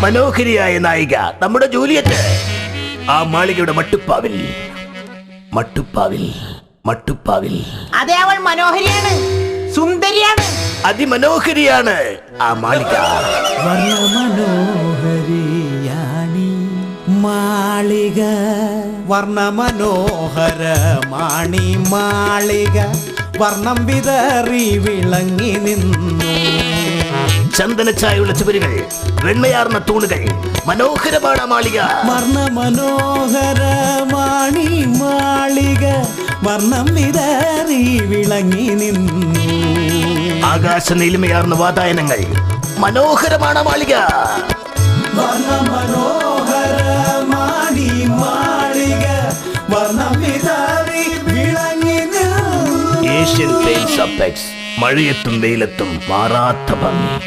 മനോഹരിയായ നായിക നമ്മുടെ ജൂലിയറ്റ് ആ മാളികയുടെ മട്ടുപ്പാവിൽ മട്ടുപ്പാവിൽ മട്ടുപ്പാവിൽ. അതെ, അവൾ മനോഹരിയാണ്, സുന്ദരിയാണ്, അതിമനോഹരിയാണ് ആ മാളിക. വർണ്ണമനോഹരിയാണി മാളിക, വർണ്ണമനോഹരമാണി മാളിക, വർണ്ണം വിതറി വിളങ്ങി നിന്നു. ചന്ദനച്ചായുള്ള ചുവരുകൾ, വെണ്ണയാർന്ന തൂണുകൾ, മനോഹരമാണ് മാളിക. വർണ്ണമനോഹരമാണി മാളിക, വർണ്ണം വിതറി വിളങ്ങി നിന്നു. ആകാശ നീലിമയാർന്ന വാതായനങ്ങൾ, മനോഹരമാണ് മാളിക. വർണ്ണമനോഹരമാണി മാളിക, വർണ്ണം വിതറി വിളങ്ങി നിന്നു. ഏഷ്യൻ പെയിന്റ്സ് അപ്പെക്സ്, മഴയത്തും വെയിലത്തും മാറാത്ത ഭംഗി.